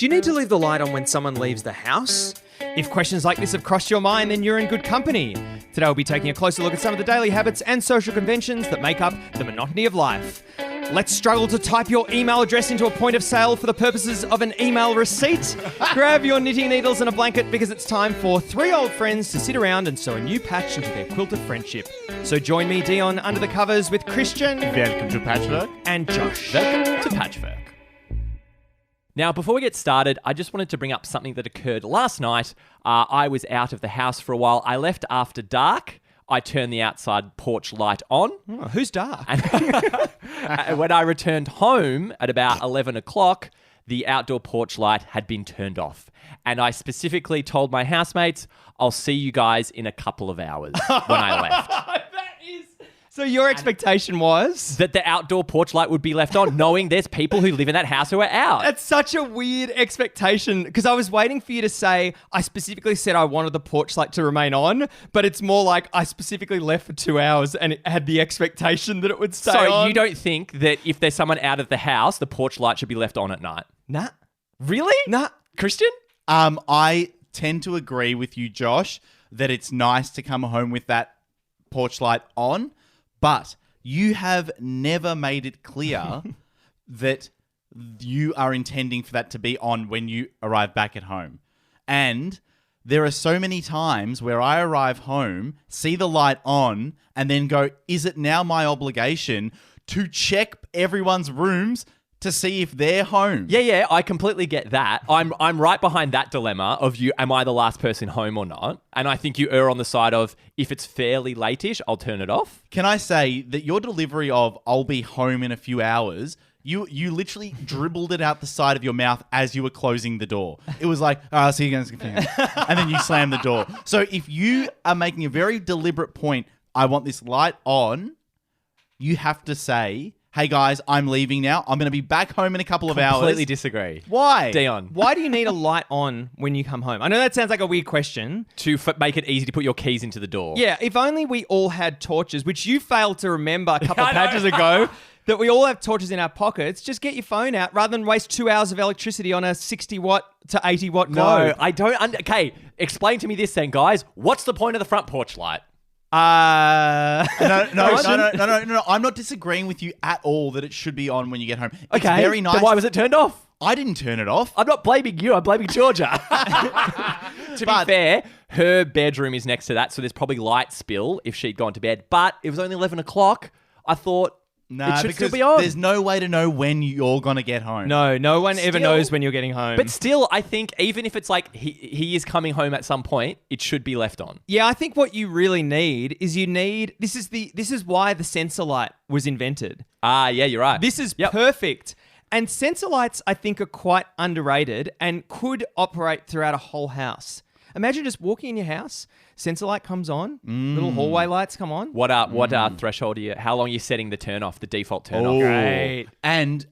Do you need to leave the light on when someone leaves the house? If questions like this have crossed your mind, then you're in good company. Today we'll be taking a closer look at some of the daily habits and social conventions that make up the monotony of life. Let's struggle to type your email address into a point of sale for the purposes of an email receipt. Grab your knitting needles and a blanket because it's time for three old friends to sit around and sew a new patch into their quilt of friendship. So join me, Dion, under the covers with Christian. Welcome to Patchwork. And Josh. Welcome to Patchwork. Now, before we get started, I just wanted to bring up something that occurred last night. I was out of the house for a while. I left after dark. I turned the outside porch light on. Oh, who's dark? And when I returned home at about 11 o'clock, the outdoor porch light had been turned off. And I specifically told my housemates, I'll see you guys in a couple of hours when I left. So your expectation was? That the outdoor porch light would be left on, knowing there's people who live in that house who are out. That's such a weird expectation because I was waiting for you to say, I specifically said I wanted the porch light to remain on, but it's more like I specifically left for 2 hours and it had the expectation that it would stay on. So you don't think that if there's someone out of the house, the porch light should be left on at night? Nah. Really? Nah. Christian? I tend to agree with you, Josh, that it's nice to come home with that porch light on. But you have never made it clear that you are intending for that to be on when you arrive back at home. And there are so many times where I arrive home, see the light on, and then go, is it now my obligation to check everyone's rooms to see if they're home? Yeah, I completely get that. I'm right behind that dilemma of you, am I the last person home or not? And I think you err on the side of, if it's fairly late-ish, I'll turn it off. Can I say that your delivery of, I'll be home in a few hours, you literally dribbled it out the side of your mouth as you were closing the door. It was like, all right, I'll see you again. And then you slam the door. So if you are making a very deliberate point, I want this light on, you have to say, hey guys, I'm leaving now. I'm going to be back home in a couple of hours. Completely disagree. Why? Dion. Why do you need a light on when you come home? I know that sounds like a weird question. To make it easy to put your keys into the door. Yeah, if only we all had torches, which you failed to remember a couple of patches ago, that we all have torches in our pockets. Just get your phone out rather than waste 2 hours of electricity on a 60 watt to 80 watt globe. No, I don't. Okay, explain to me this then, guys. What's the point of the front porch light? No. I'm not disagreeing with you at all that it should be on when you get home. It's Okay, very nice. then why was it turned off? I didn't turn it off. I'm not blaming you. I'm blaming Georgia. To be fair, her bedroom is next to that, so there's probably light spill if she'd gone to bed. But it was only 11 o'clock. I thought it should still be on. There's no way to know when you're going to get home. No one ever knows when you're getting home. But still, I think even if it's like he is coming home at some point, it should be left on. Yeah, I think what you really need is this is why the sensor light was invented. Yeah, you're right. This is perfect. And sensor lights, I think, are quite underrated and could operate throughout a whole house. Imagine just walking in your house, sensor light comes on, little hallway lights come on. What threshold are you? How long are you setting the turn off, the default turn off? Great. And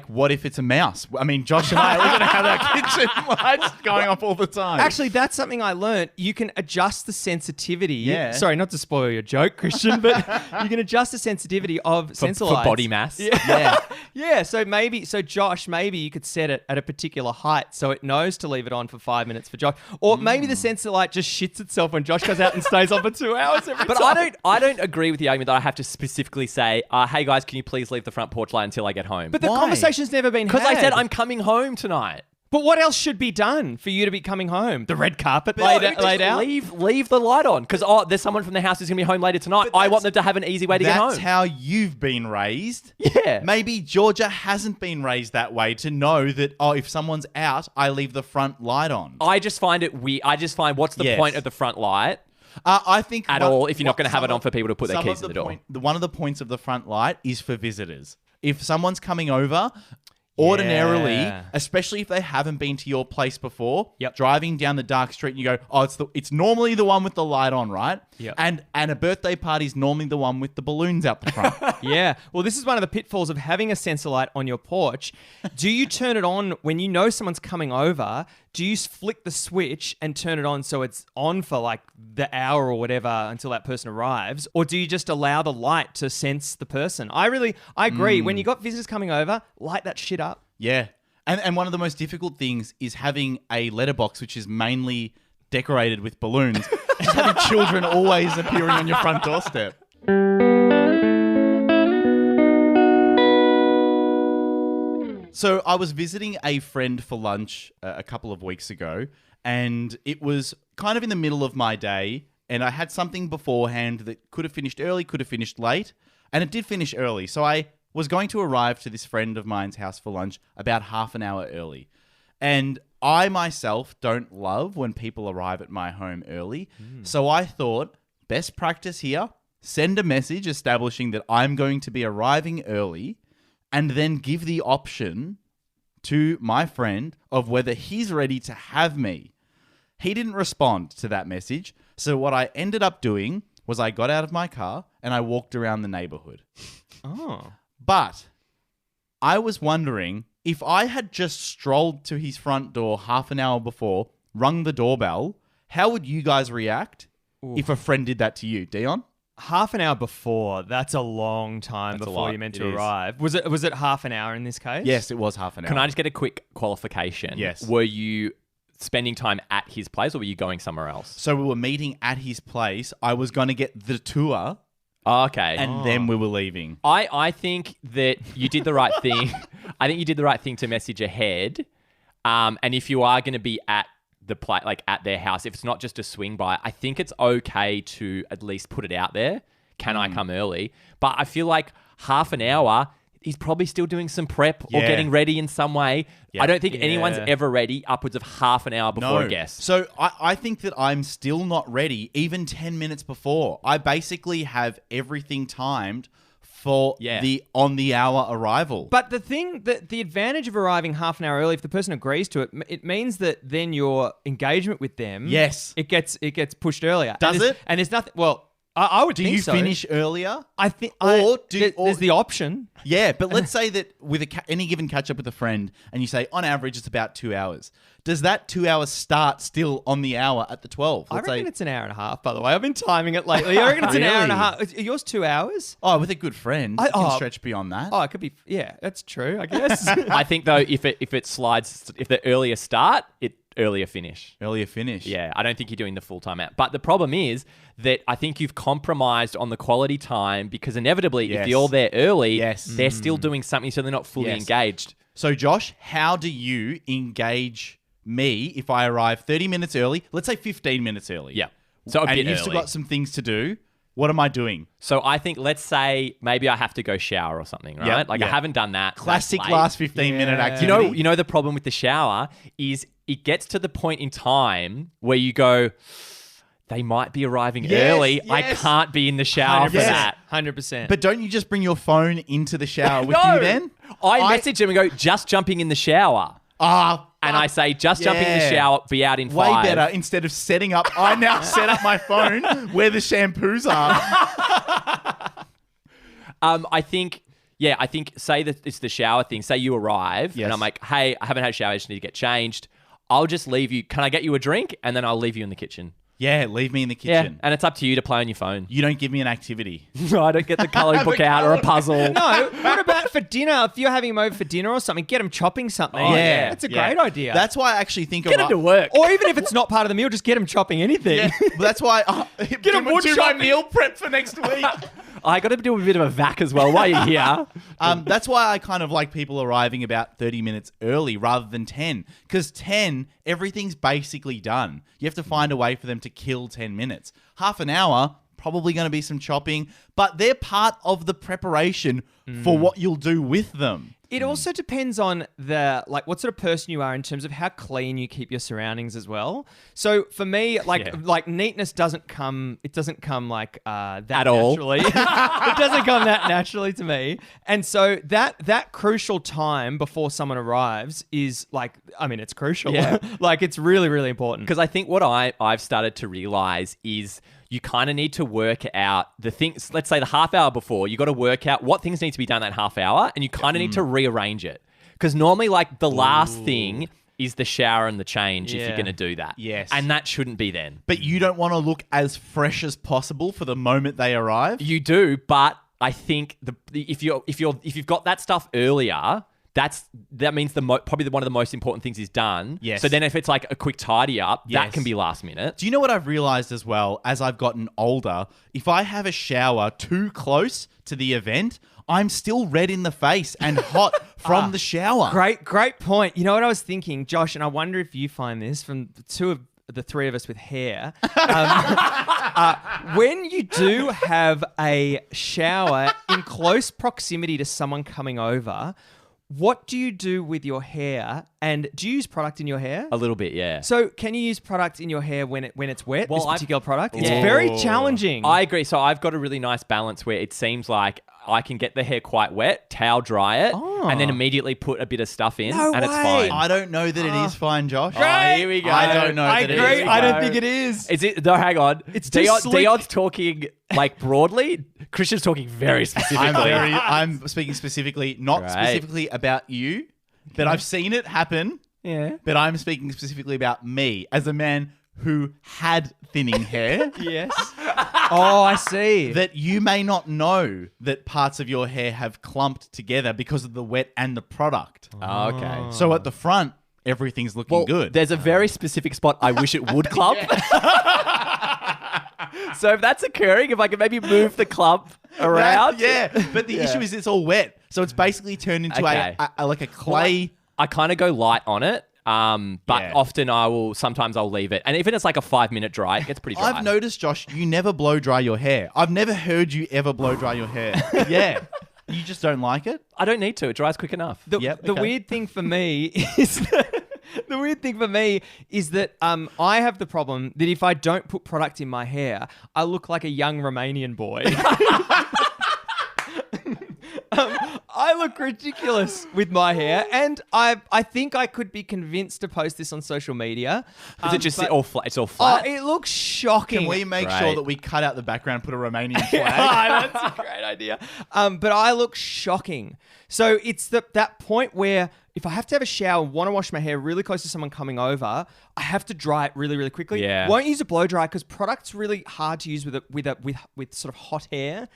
what if it's a mouse? I mean, Josh and I are going to have our kitchen lights going off all the time. Actually, that's something I learned. You can adjust the sensitivity. Yeah. Sorry, not to spoil your joke, Christian, but you can adjust the sensitivity of sensor lights. For body mass. Yeah. Yeah. So Josh, maybe you could set it at a particular height so it knows to leave it on for 5 minutes for Josh. Or maybe the sensor light just shits itself when Josh goes out and stays on for 2 hours every time. But I don't agree with the argument that I have to specifically say, hey guys, can you please leave the front porch light until I get home? But the conversation's never been had. Because I said I'm coming home tonight. But what else should be done for you to be coming home? The red carpet laid out? Leave the light on. Because there's someone from the house who's going to be home later tonight. I want them to have an easy way to get home. That's how you've been raised. Yeah. Maybe Georgia hasn't been raised that way to know that, if someone's out, I leave the front light on. I just find it weird. I just find what's the point of the front light? I think all if you're not going to have it on for people to put their keys in the door. One of the points of the front light is for visitors. If someone's coming over, ordinarily, especially if they haven't been to your place before, driving down the dark street and you go, it's normally the one with the light on, right? Yep. And a birthday party is normally the one with the balloons out the front. Yeah. Well, this is one of the pitfalls of having a sensor light on your porch. Do you turn it on when you know someone's coming over? Do you flick the switch and turn it on so it's on for like the hour or whatever until that person arrives? Or do you just allow the light to sense the person? I agree. When you got visitors coming over, light that shit up. Yeah. And one of the most difficult things is having a letterbox which is mainly decorated with balloons. And just having children always appearing on your front doorstep. So I was visiting a friend for lunch a couple of weeks ago, and it was kind of in the middle of my day, and I had something beforehand that could have finished early, could have finished late, and it did finish early. So I was going to arrive to this friend of mine's house for lunch about half an hour early. And I myself don't love when people arrive at my home early. So I thought, best practice here, send a message establishing that I'm going to be arriving early, and then give the option to my friend of whether he's ready to have me. He didn't respond to that message. So what I ended up doing was I got out of my car and I walked around the neighborhood. Oh. But I was wondering if I had just strolled to his front door half an hour before, rung the doorbell, how would you guys react if a friend did that to you, Dion? Half an hour before, that's a long time That's a before lot. you're meant It to is. arrive. Was it half an hour in this case? Yes, it was half an hour. Can I just get a quick qualification? Yes. Were you spending time at his place or were you going somewhere else? So we were meeting at his place. I was going to get the tour, Oh, okay. and then we were leaving. I think that you did the right thing. I think you did the right thing to message ahead. And if you are going to be at the like at their house, if it's not just a swing by, I think it's okay to at least put it out there. Can I come early? But I feel like half an hour, he's probably still doing some prep or Yeah. getting ready in some way. Yeah. I don't think anyone's Yeah. ever ready upwards of half an hour before a guest. So I think that I'm still not ready, even 10 minutes before. I basically have everything timed for the on the hour arrival. But the advantage of arriving half an hour early, if the person agrees to it, it means that then your engagement with them, Yes. it gets pushed earlier. Does And there's- it? And there's nothing. Well, I would do think you so. finish earlier? I think, there's the option. Yeah, but let's say that with any given catch up with a friend, and you say on average it's about 2 hours. Does that 2 hours start still on the hour at the 12? I Let's reckon say, it's an hour and a half. By the way, I've been timing it lately. I reckon it's an hour and a Really? half. Yours 2 hours? oh, with a good friend, I- you can oh. stretch beyond that. Oh, it could be. Yeah, that's true. I guess. I think though, if it slides, if the earlier start, it earlier finish. Earlier finish. Yeah, I don't think you're doing the full time out. But the problem is that I think you've compromised on the quality time because inevitably, Yes. if you're there early, Yes. they're still doing something, so they're not fully Yes. engaged. So, Josh, how do you engage me if I arrive 30 minutes early? Let's say 15 minutes early. Yeah. So a and bit you've still early. got some things to do. What am I doing? So I think, let's say maybe I have to go shower or something, right? Yeah, Like I yeah. haven't done that. That's Classic late. last 15-minute Yeah. activity. You know the problem with the shower is it gets to the point in time where you go, they might be arriving Yes, early. I yes. can't be in the shower for Yes. that. 100%. But don't you just bring your phone into the shower with No. you then? I message them and go, just jumping in the shower. And I say, just jumping in the Yeah. shower, be out in Way 5. better. Instead of setting up, I now set up my phone where the shampoos are. I think, say that it's the shower thing. Say you arrive Yes. and I'm like, hey, I haven't had a shower. I just need to get changed. I'll just leave you. Can I get you a drink? And then I'll leave you in the kitchen. Yeah, leave me in the Yeah. kitchen. And it's up to you to play on your phone. You don't give me an activity. I don't get the colouring book out or a puzzle. no, what about for dinner? If you're having him over for dinner or something, get him chopping something. That's a great idea. That's why I actually think Get him to work. or even if it's not part of the meal, just get him chopping anything. Yeah, but that's why get him wood do my chopping. meal prep for next week. I got to do a bit of a vac as well while you're here. That's why I kind of like people arriving about 30 minutes early rather than 10. Because 10, everything's basically done. You have to find a way for them to kill 10 minutes. Half an hour, probably going to be some chopping, but they're part of the preparation for what you'll do with them. It also depends on what sort of person you are in terms of how clean you keep your surroundings as well. So for me, like neatness doesn't come like that At all. naturally. It doesn't come that naturally to me. And so that crucial time before someone arrives is it's crucial. Yeah. It's really, really important. Because I think what I've started to realize is you kind of need to work out the things. Let's say the half hour before, you got to work out what things need to be done that half hour, and you kind of need to rearrange it. Because normally, the last thing is the shower and the change if Yeah. you're going to do that. Yes. And that shouldn't be then. But you don't want to look as fresh as possible for the moment they arrive. You do, but I think if you've got that stuff earlier, that means probably one of the most important things is done. Yes. So then if it's like a quick tidy up, Yes. that can be last minute. Do you know what I've realized as well as I've gotten older? If I have a shower too close to the event, I'm still red in the face and hot from the shower. Great point. You know what I was thinking, Josh, and I wonder if you find this from the three of us with hair. When you do have a shower in close proximity to someone coming over, what do you do with your hair? And do you use product in your hair? A little bit, yeah. So can you use product in your hair when it's wet? Well, this particular product? It's Yeah. very challenging. I agree. So I've got a really nice balance where it seems like I can get the hair quite wet, towel dry it, and then immediately put a bit of stuff in, No and it's way. fine. I don't know that it is fine, Josh. Oh, here we go. I don't know I that it agree. is fine. I don't think it is. Is it? No, hang on. It's too slick. Dion's talking like broadly. Christian's talking very specifically. I'm speaking specifically, not Right. specifically about you, but I've seen it happen. Yeah. But I'm speaking specifically about me as a man who had thinning hair. Yes. Oh, I see. That you may not know that parts of your hair have clumped together because of the wet and the product. Oh, okay. So at the front, everything's looking Well, good. there's a very specific spot I wish it would clump. So if that's occurring, if I can maybe move the clump around. But the issue is it's all wet. So it's basically turned into Okay. a like a clay. I kind of go light on it. But Yeah. often sometimes I'll leave it. And even it's like a 5-minute dry, it gets pretty dry. I've noticed, Josh, you never blow dry your hair. I've never heard you ever blow dry your hair. Yeah. You just don't like it? I don't need to. It dries quick enough. The Okay. weird thing for me is that I have the problem that if I don't put product in my hair, I look like a young Romanian boy. I look ridiculous with my hair, and I think I could be convinced to post this on social media. Is it just but- all flat? It's all flat? Oh, it looks shocking. Can we make Great. sure that we cut out the background and put a Romanian flag? That's a great idea. But I look shocking. So it's that point where if I have to have a shower, want to wash my hair really close to someone coming over, I have to dry it really, really quickly. Yeah. Won't use a blow dry because product's really hard to use with sort of hot hair.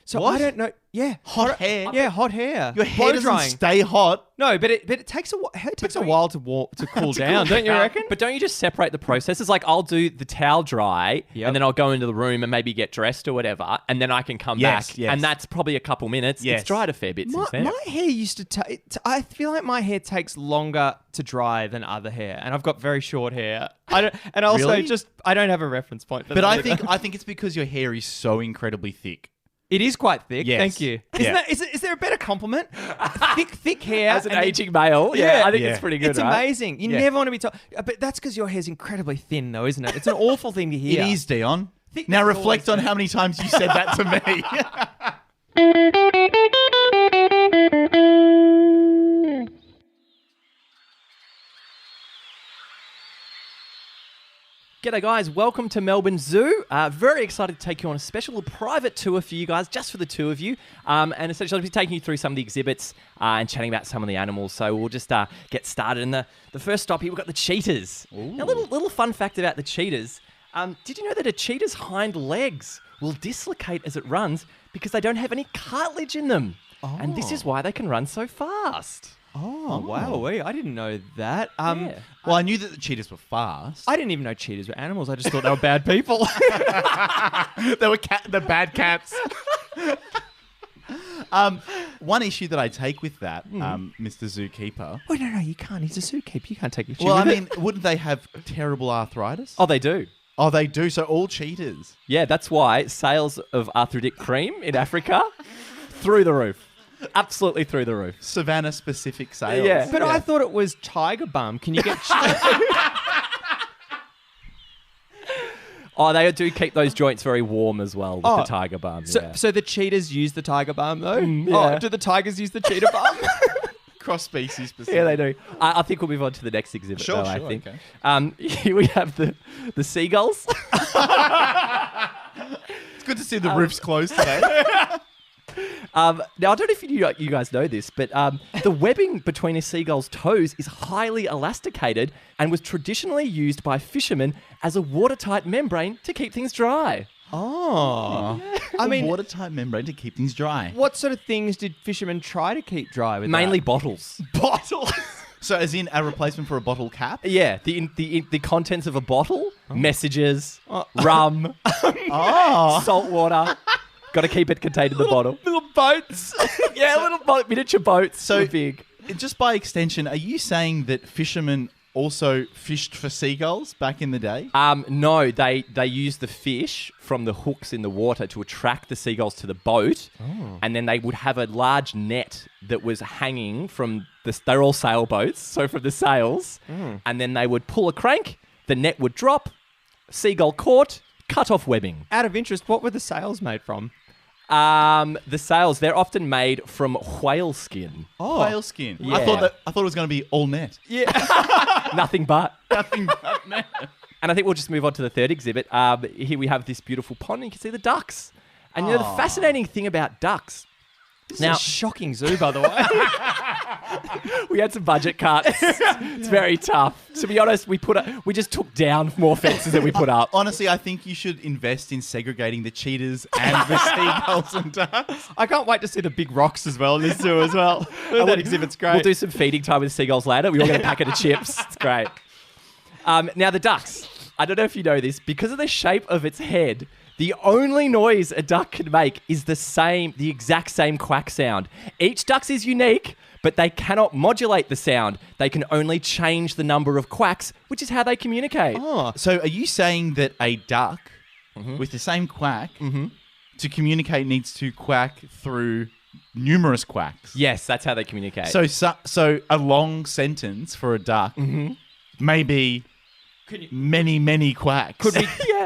So What? I don't know. Yeah, Hot hair? Yeah, hot hair. Your hair Blow doesn't drying. stay hot. No, but it takes a while to cool down, don't you reckon? But don't you just separate the processes? Like I'll do the towel dry, Yep. and then I'll go into the room and maybe get dressed or whatever, and then I can come Yes, back, yes. and that's probably a couple minutes. Yes. It's dried a fair bit since then. My hair used to take. I feel like my hair takes longer to dry than other hair, and I've got very short hair. I don't, and also Really? I don't have a reference point. For But that I either. think it's because your hair is so incredibly thick. It is quite thick. Yes. Thank you. Yeah. Is there a better compliment? thick hair. As an and then- aging male, Yeah. I think Yeah. it's pretty good, It's right? amazing. You Yeah. never want to be told. But that's because your hair's incredibly thin, though, isn't it? It's an awful thing to hear. It is, Dion. Thick Now is reflect always on how many times you said that to me. G'day guys, welcome to Melbourne Zoo. Very excited to take you on a special private tour for you guys, just for the two of you. And essentially I'll be taking you through some of the exhibits and chatting about some of the animals. So we'll just get started. And the first stop here, we've got the cheetahs. Now, little fun fact about the cheetahs. Did you know that a cheetah's hind legs will dislocate as it runs because they don't have any cartilage in them? And this is why they can run so fast. Oh, wow. I didn't know that. Yeah. Well, I knew that the cheetahs were fast. I didn't even know cheetahs were animals. I just thought they were bad people. They were the bad cats. One issue that I take with that, Mr. Zookeeper. Oh, no, you can't. He's a zookeeper. You can't take your cheetah. Well, I mean, wouldn't they have terrible arthritis? Oh, they do. Oh, they do. So all cheetahs. Yeah, that's why sales of arthritic cream in Africa, through the roof. Absolutely through the roof. Savannah specific sales. Yeah. But I thought it was tiger balm. Can you get... Oh, they do keep those joints very warm as well with the tiger balm. Yeah. So the cheetahs use the tiger balm, though? yeah. Oh, do the tigers use the cheetah balm? Cross species specific. Yeah, they do. I think we'll move on to the next exhibit, Sure, though, I sure, think. okay. Here we have the seagulls. It's good to see the roof's closed today. Now, I don't know if you guys know this, but the webbing between a seagull's toes is highly elasticated and was traditionally used by fishermen as a watertight membrane to keep things dry. Oh. I mean, watertight membrane to keep things dry. what sort of things did fishermen try to keep dry with Mainly that? bottles. Bottles. So as in a replacement for a bottle cap? Yeah, the contents of a bottle, messages, rum, salt water. Got to keep it contained in the bottle. Little boats. Yeah, miniature boats. So So big. Just by extension, are you saying that fishermen also fished for seagulls back in the day? No, they used the fish from the hooks in the water to attract the seagulls to the boat, and then they would have a large net that was hanging from the. They're all sailboats, so from the sails, and then they would pull a crank, the net would drop, seagull caught, cut off webbing. Out of interest, what were the sails made from? The sails, they're often made from whale skin. Whale skin. Yeah. I thought it was going to be all net. Nothing but. Nothing but net. And I think we'll just move on to the third exhibit. Here we have this beautiful pond, and you can see the ducks. And you know, the fascinating thing about ducks. This is a shocking zoo, by the way. We had some budget cuts. It's very tough. To be honest, we just took down more fences than we put up. Honestly, I think you should invest in segregating the cheetahs and the seagulls and ducks. I can't wait to see the big rocks as well in this zoo as well. That exhibit's great. We'll do some feeding time with seagulls later. We all get a packet of chips. It's great. Now the ducks. I don't know if you know this. Because of the shape of its head, the only noise a duck can make is the exact same quack sound. Each duck's is unique, but they cannot modulate the sound. They can only change the number of quacks, which is how they communicate. Oh. So are you saying that a duck with the same quack to communicate needs to quack through numerous quacks? Yes, that's how they communicate. So a long sentence for a duck may be many quacks.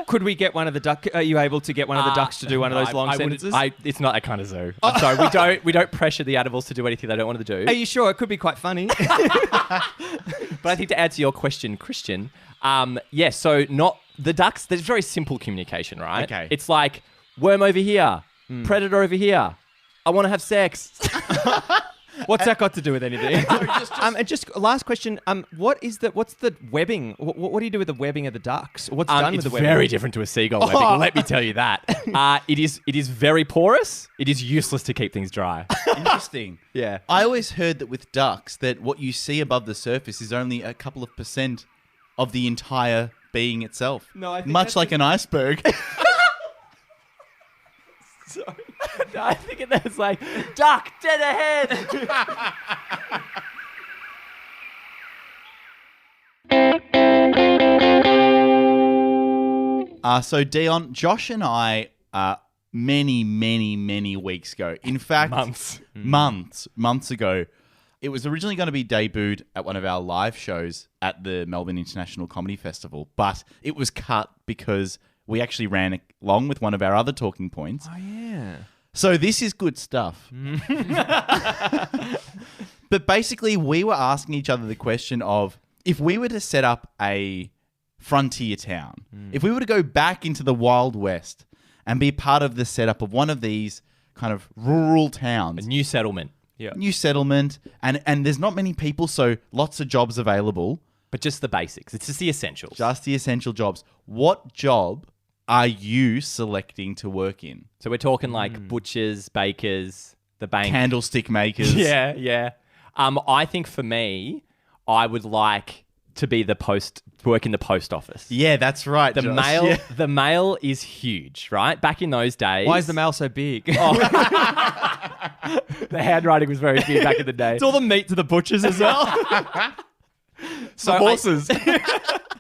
Could we get one of the duck? Are you able to get one of the ducks to do one of those long sentences? It's not that kind of zoo. I'm sorry. We don't pressure the animals to do anything they don't want to do. Are you sure? It could be quite funny. But I think to answer your question, Christian, so not the ducks. There's very simple communication, right? Okay. It's like worm over here, predator over here. I want to have sex. What's that got to do with anything? And just last question. What's the webbing? What do you do with the webbing of the ducks? What's done with the webbing? It's very different to a seagull webbing. Let me tell you that. It is very porous. It is useless to keep things dry. Interesting. Yeah. I always heard that with ducks, that what you see above the surface is only a couple of % of the entire being itself. No, I think much that's like an iceberg. Sorry. No, I think it's like, duck, dead ahead. So Dion, Josh and I, many weeks ago, in fact, months ago, it was originally going to be debuted at one of our live shows at the Melbourne International Comedy Festival, but it was cut because we actually ran along with one of our other talking points. Oh yeah. So this is good stuff. But basically, we were asking each other the question of, if we were to set up a frontier town, if we were to go back into the Wild West and be part of the setup of one of these kind of rural towns. A new settlement. Yeah. New settlement, and there's not many people, so lots of jobs available. But just the basics. It's just the essentials. Just the essential jobs. What job are you selecting to work in? So we're talking like butchers, bakers, the bank. Candlestick makers. Yeah. I think for me, I would like to be work in the post office. Yeah, that's right. The Josh. mail, Yeah. the mail is huge, right? Back in those days. Why is the mail so big? The handwriting was very big back in the day. It's all the meat to the butchers as well. So horses.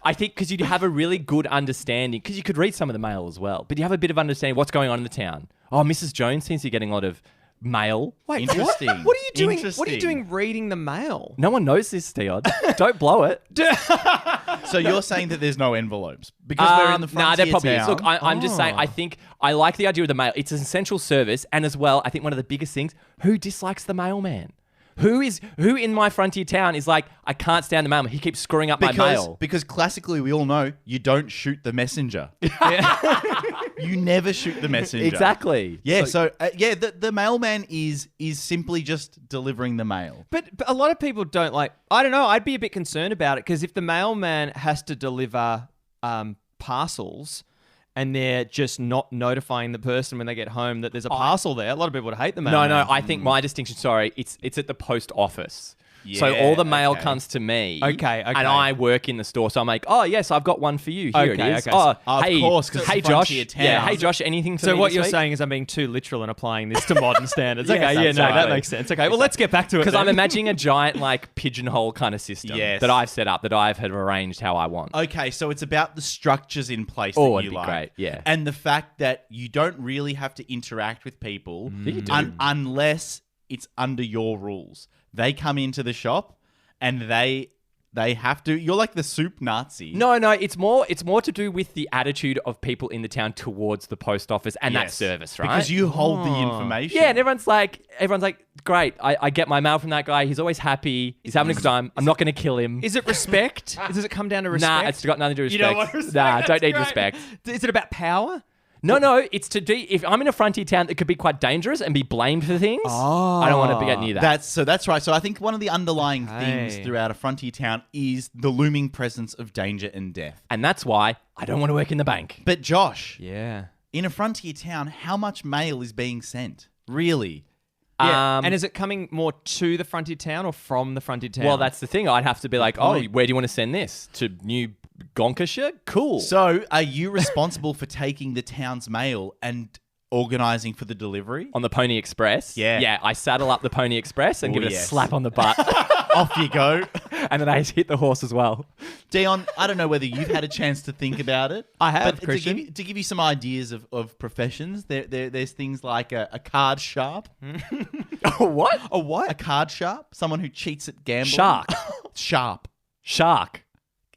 I think because you'd have a really good understanding, because you could read some of the mail as well, but you have a bit of understanding what's going on in the town. Oh, Mrs. Jones seems to be getting a lot of mail. Wait, Interesting. What are you doing? What are Interesting. you doing reading the mail? No one knows this, Theod. Don't blow it. So you're saying that there's no envelopes because we're in the frontier there probably town. is. Look, I'm just saying, I like the idea of the mail. It's an essential service. And as well, I think one of the biggest things, who dislikes the mailman? Who in my frontier town is like, I can't stand the mailman. He keeps screwing up my mail. Because classically, we all know you don't shoot the messenger. You never shoot the messenger. Exactly. Yeah. So the mailman is simply just delivering the mail. But a lot of people don't like. I don't know. I'd be a bit concerned about it because if the mailman has to deliver parcels, and they're just not notifying the person when they get home that there's a parcel there. A lot of people would hate the mailman. No, I think my distinction, it's at the post office. So all the mail comes to me. Okay. And I work in the store, so I'm like, oh yes, I've got one for you. Here it is. Okay. Oh, Of hey, course, 'cause hey it's Josh. frontier town. Yeah, hey Josh. Anything for me So what this you're week? saying is I'm being too literal and applying this to modern standards. Yes, Okay, yeah, no, that exactly. makes sense. Okay, well, let's get back to it. Because I'm then. imagining a giant like pigeonhole kind of system Yes. that I've set up, that I have arranged how I want. Okay, so it's about the structures in place Oh, that it'd you be like. great, yeah. And the fact that you don't really have to interact with people you do. unless it's under your rules. They come into the shop and they have to. You're like the soup Nazi. No, it's more to do with the attitude of people in the town towards the post office and that Yes. service, right? Because you hold the information. Yeah, and everyone's like, great. I get my mail from that guy. He's always happy. He's having a good time. I'm not going to kill him. Is it respect? Does it come down to respect? Nah, it's got nothing to do with You respect. don't want respect? Nah, That's don't need great. respect. Is it about power? No, it's to do. If I'm in a frontier town, it could be quite dangerous and be blamed for things. I don't want to get near that. That's right. So I think one of the underlying Okay. things throughout a frontier town is the looming presence of danger and death. And that's why I don't want to work in the bank. But Josh, Yeah. in a frontier town, how much mail is being sent? Really? Yeah. And is it coming more to the frontier town or from the frontier town? Well, that's the thing. I'd have to be like, point. where do you want to send this? To New Gonkashire? Cool. So are you responsible for taking the town's mail and organising for the delivery? On the Pony Express. Yeah. Yeah, I saddle up the Pony Express and Oh, give it a yes. slap on the butt. Off you go. And then I hit the horse as well. Dion, I don't know whether you've had a chance to think about it. I have, but Christian. to give you some ideas of professions, there's things like a card sharp. What? a what? A card sharp? Someone who cheats at gambling. Shark. Sharp. Shark.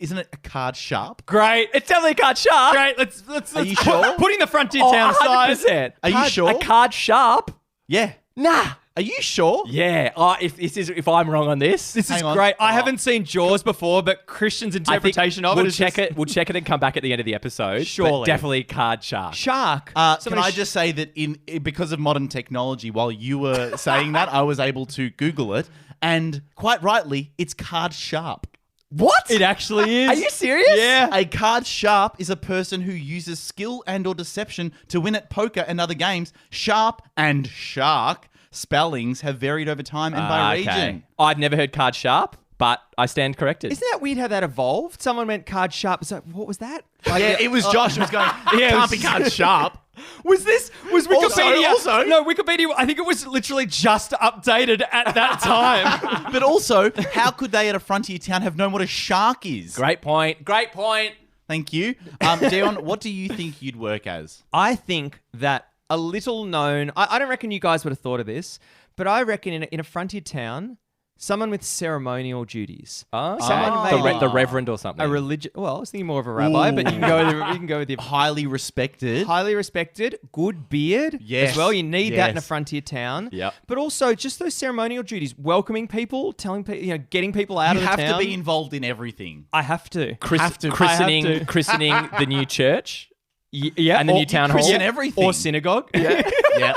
Isn't it a card sharp? Great. It's definitely a card shark. Great. Let's you sure? Putting the frontier Oh, town aside. 100%. Are you sure? A card sharp? Yeah. Nah. Are you sure? Yeah. If I'm wrong on this, This is Hang on. great. I Oh. haven't seen Jaws before, but Christian's I think interpretation of we'll it is check just- it. We'll check it and come back at the end of the episode. But Surely. definitely card shark. Shark. Can Somebody I just say that because of modern technology, while you were saying that, I was able to Google it, and quite rightly, it's card sharp. What? It actually is. Are you serious? Yeah. A card sharp is a person who uses skill and or deception to win at poker and other games. Sharp and shark spellings have varied over time and by region. I've never heard card sharp, but I stand corrected. Isn't that weird how that evolved? Someone went card sharp. It's like, what was that? Yeah, it was Josh who was going, Yeah, it can't was- be card sharp. Was Wikipedia? Also- No, Wikipedia. I think it was literally just updated at that time. But also, how could they at a frontier town have known what a shark is? Great point. Great point. Thank you. Dion, what do you think you'd work as? I think that a little known. I don't reckon you guys would have thought of this, but I reckon in a frontier town, someone with ceremonial duties. Okay. Someone The, maybe- the reverend or something. A religious. Well, I was thinking more of a rabbi, but you can go with your Highly respected. highly respected, good beard Yes. as well. You need that in a Yes. frontier town. Yep. But also just those ceremonial duties, welcoming people, telling people, getting people out You of the have town. to be involved in everything. I have to. Have to. Christening, I have to. christening the new church. Yeah, And the or- new town hall. Christian everything. or synagogue. Yeah.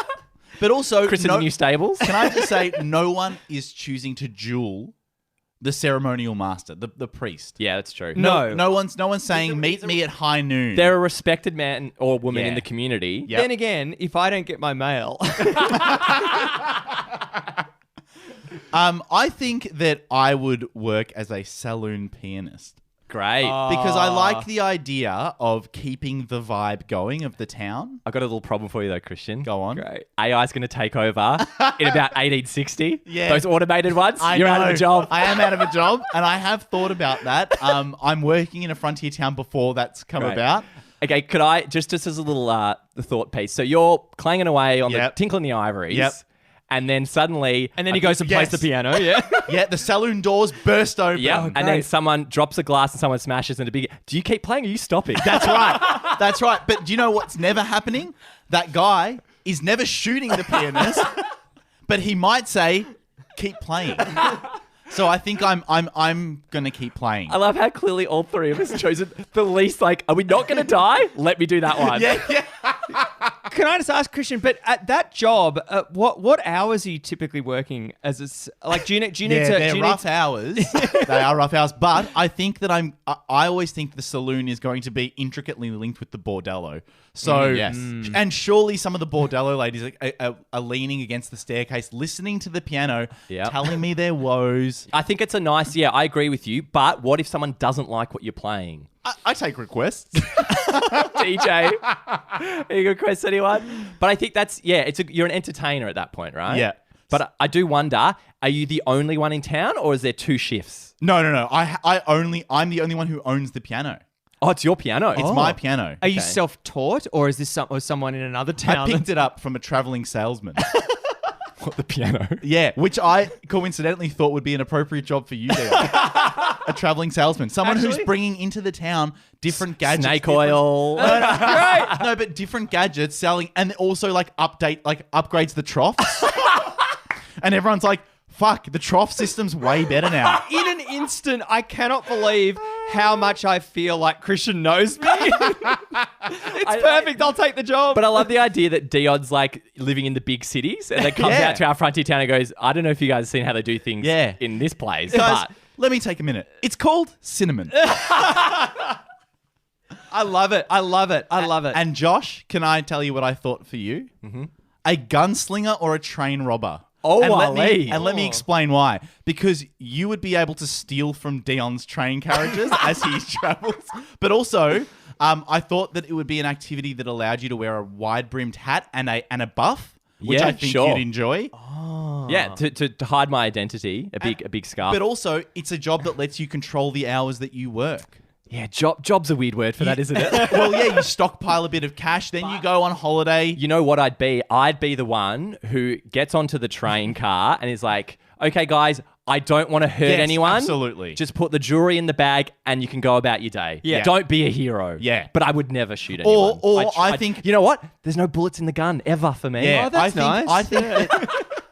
But also, Christening the new stables. can I just say, no one is choosing to duel the ceremonial master, the priest. Yeah, that's true. No. No one's saying meet me at high noon. They're a respected man or woman Yeah. in the community. Yep. Then again, if I don't get my mail, I think that I would work as a saloon pianist. Great. Because I like the idea of keeping the vibe going of the town. I've got a little problem for you though, Christian. Go on. great. AI's going to take over in about 1860. Yeah. Those automated ones. I You're out of know. a job. I am out of a job, and I have thought about that. I'm working in a frontier town before that's come Right. about. Okay, could I, just as a little the thought piece. So you're clanging away on Yep. the tinkling the ivories. Yep. And then suddenly... And then he goes and plays the piano, yeah. Yeah, the saloon doors burst open. Yep. Oh, and then great. someone drops a glass and someone smashes into a big... Do you keep playing or are you stopping? That's right. That's right. But do you know what's never happening? That guy is never shooting the pianist, but he might say, "Keep playing." So I think I'm gonna keep playing. I love how clearly all three of us chosen the least, like, are we not going to die? Let me do that one. Yeah. Can I just ask, Christian? But at that job, what hours are you typically working as do you need to? They're do you rough need hours. They are rough hours. But I think that I always think the saloon is going to be intricately linked with the bordello. So Yes. and surely some of the bordello ladies are leaning against the staircase, listening to the piano, Yep. telling me their woes. I think it's a nice, I agree with you. But what if someone doesn't like what you're playing? I take requests. DJ, are you going to request anyone? But I think that's, you're an entertainer at that point, right? Yeah. But I do wonder, are you the only one in town or is there two shifts? No. I'm the only one who owns the piano. Oh, it's your piano. It's my piano. Are you self-taught, or is this someone in another I town? picked it up from a traveling salesman. What, the piano? Yeah, which I coincidentally thought would be an appropriate job for you, Dale. A traveling salesman. Someone who's Actually? bringing into the town different gadgets. Snake different- oil. No, but different gadgets selling, and also upgrades the troughs. And everyone's like, fuck, the trough system's way better now. In an instant, I cannot believe how much I feel like Christian knows me. It's perfect. I'll take the job. But I love the idea that Dion's like living in the big cities and then comes Yeah. out to our frontier town and goes, I don't know if you guys have seen how they do things Yeah. in this place. Guys, But let me take a minute. It's called cinnamon. I love it. I love it. I love it. And Josh, can I tell you what I thought for you? Mm-hmm. A gunslinger or a train robber? Oh, and Ali. let me explain why. Because you would be able to steal from Dion's train carriages as he travels. But also, I thought that it would be an activity that allowed you to wear a wide-brimmed hat and a buff, which Yeah, I think sure. you'd enjoy. yeah, to hide my identity, a big scarf. But also, it's a job that lets you control the hours that you work. yeah, job's a weird word for that, isn't it? Well, yeah, you stockpile a bit of cash, then you go on holiday. You know what I'd be? I'd be the one who gets onto the train car and is like, okay, guys, I don't want to hurt Yes, anyone. absolutely. Just put the jewelry in the bag and you can go about your day. Yeah. Don't be a hero. Yeah. But I would never shoot anyone. Or I think- You know what? There's no bullets in the gun ever for me. Yeah, Oh, that's nice.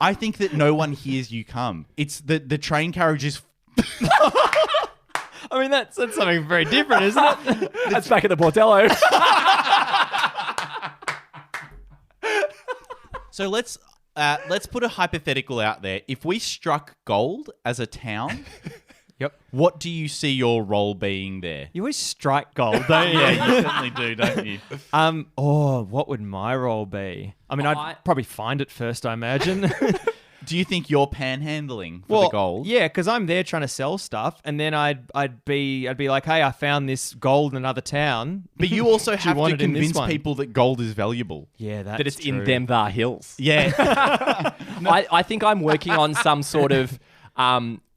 I think that no one hears you come. It's the train carriage is. I mean, that's something very different, isn't it? That's back at the Bordello. So let's put a hypothetical out there. If we struck gold as a town, Yep. what do you see your role being there? You always strike gold, don't you? Yeah, you certainly do, don't you? What would my role be? I mean, I'd probably find it first, I imagine. Do you think you're panhandling for the gold? Yeah, because I'm there trying to sell stuff, and then I'd be like, hey, I found this gold in another town. But you also Do you have want to it in this convince one? people that gold is valuable. Yeah, that's that it's in true. them the hills. Yeah. I think I'm working on some sort of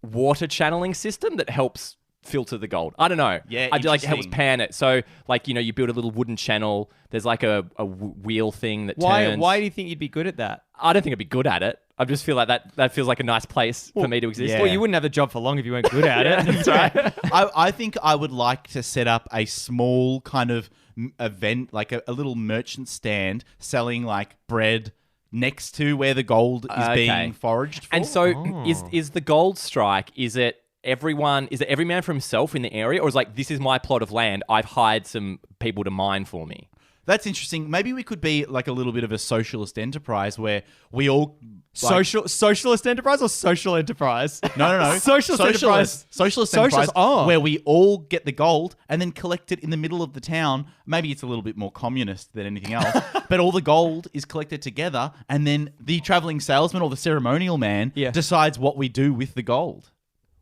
water channeling system that helps filter the gold. I don't know. Yeah, I do like it helps interesting. pan it. So like, you build a little wooden channel. There's like a wheel thing that turns. Why do you think you'd be good at that? I don't think I'd be good at it. I just feel like that feels like a nice place for me to exist. yeah. Well, you wouldn't have the job for long if you weren't good at it. That's right. I think I would like to set up a small kind of event, like a little merchant stand selling like bread next to where the gold is being foraged for. And so is the gold strike, is it every man for himself in the area, or is like, this is my plot of land, I've hired some people to mine for me? That's interesting. Maybe we could be like a little bit of a socialist enterprise where we all Socialist enterprise or social enterprise? No. Socialist enterprise. Socialist Socialist, enterprise where we all get the gold and then collect it in the middle of the town. Maybe it's a little bit more communist than anything else, but all the gold is collected together, and then the traveling salesman or the ceremonial man decides what we do with the gold.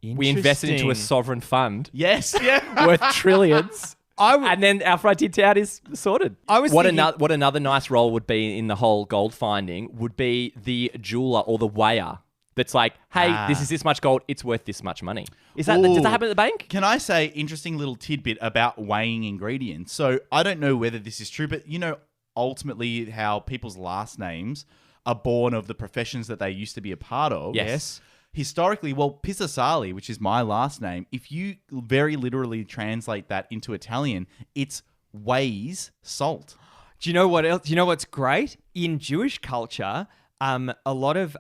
We invest it into a Interesting. sovereign fund Yes, yeah. worth trillions. And then our frontier town is sorted. I was what thinking- another nice role would be in the whole gold finding would be the jeweler or the weigher. That's like, hey, this is this much gold. It's worth this much money. Does that happen at the bank? Can I say interesting little tidbit about weighing ingredients? So I don't know whether this is true, but ultimately how people's last names are born of the professions that they used to be a part of. Yes. Historically, Pisasali, which is my last name, if you very literally translate that into Italian, it's weighs salt. Do you know what else? Do you know what's great? In Jewish culture, a lot of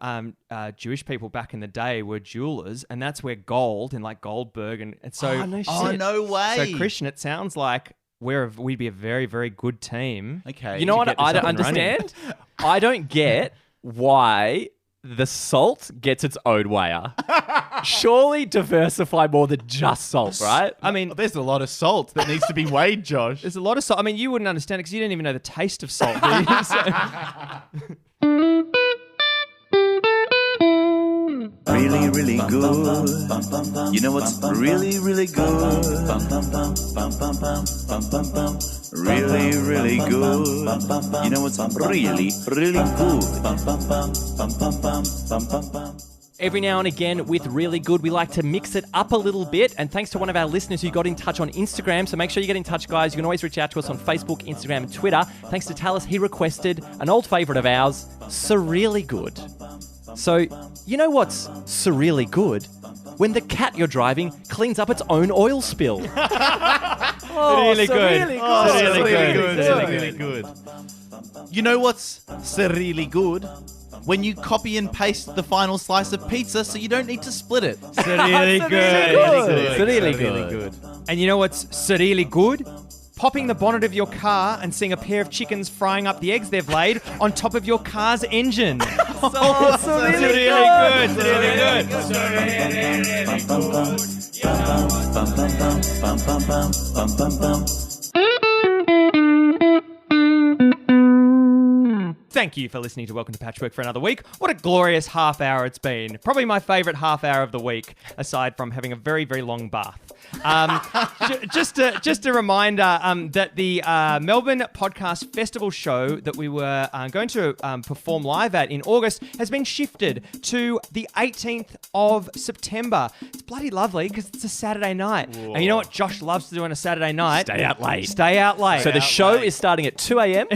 Jewish people back in the day were jewelers, and that's where gold and like Goldberg and so. Oh, no shit. Oh, no way. So Christian, it sounds like we'd be a very, very good team. Okay. You know what get this I don't up and running. understand? I don't get why the salt gets its own weigher. Surely diversify more than just salt, right? I mean, There's a lot of salt that needs to be weighed, Josh. there's a lot of salt. I mean, you wouldn't understand it because you didn't even know the taste of salt, do you? Really, really good. You know what's really, really good? Really, really good. You know what's really, really good? Every now and again with Really Good, we like to mix it up a little bit. And thanks to one of our listeners who got in touch on Instagram. So make sure you get in touch, guys. You can always reach out to us on Facebook, Instagram, and Twitter. Thanks to Talis, he requested an old favourite of ours, Surreally Good. So, you know what's surreally good? When the cat you're driving cleans up its own oil spill. Really good. Really good. Oh, really good. Really good. You know what's really good? When you copy and paste the final slice of pizza so you don't need to split it. Really good. It's really good. And you know what's really good? Popping the bonnet of your car and seeing a pair of chickens frying up the eggs they've laid on top of your car's engine. It's really good. It's really good. Thank you for listening to Welcome to Patchwork for another week. What a glorious half hour it's been. Probably my favourite half hour of the week, aside from having a very, very long bath. Just a reminder that the Melbourne Podcast Festival show that we were going to perform live at in August has been shifted to the 18th of September. It's bloody lovely because it's a Saturday night. Whoa. And you know what Josh loves to do on a Saturday night? Stay out late. Stay out late. So the show is starting at 2 a.m.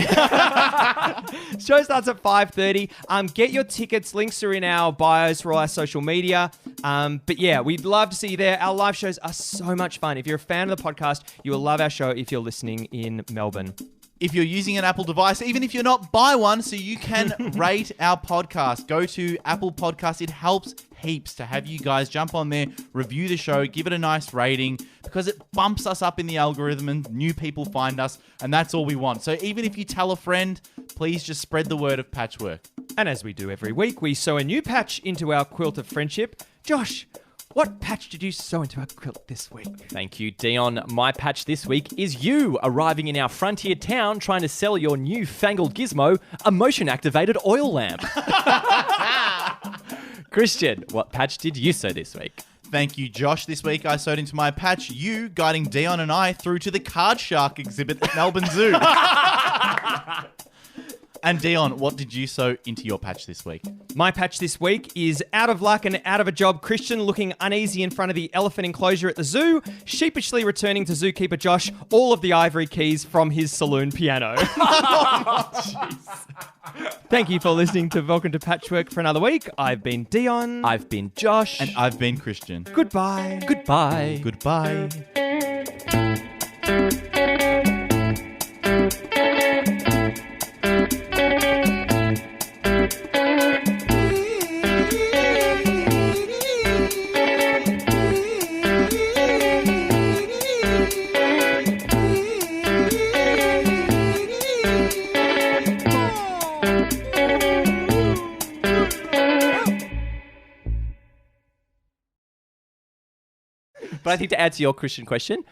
Show starts at 5:30. Get your tickets. Links are in our bios for all our social media. But yeah, we'd love to see you there. Our live shows are so much fun. If you're a fan of the podcast, you will love our show if you're listening in Melbourne. If you're using an Apple device, even if you're not, buy one so you can rate our podcast. Go to Apple Podcasts. It helps heaps to have you guys jump on there, review the show, give it a nice rating because it bumps us up in the algorithm and new people find us, and that's all we want. So even if you tell a friend, please just spread the word of Patchwork. And as we do every week, we sew a new patch into our quilt of friendship. Josh, what patch did you sew into our quilt this week? Thank you, Dion. My patch this week is you arriving in our frontier town trying to sell your new-fangled gizmo, a motion-activated oil lamp. Christian, what patch did you sew this week? Thank you, Josh. This week I sewed into my patch you guiding Dion and I through to the card shark exhibit at Melbourne Zoo. And Dion, what did you sew into your patch this week? My patch this week is out of luck and out of a job Christian looking uneasy in front of the elephant enclosure at the zoo, sheepishly returning to zookeeper Josh all of the ivory keys from his saloon piano. Thank you for listening to Welcome to Patchwork for another week. I've been Dion. I've been Josh. And I've been Christian. Goodbye. Goodbye. Goodbye. But I think to answer your Christian question,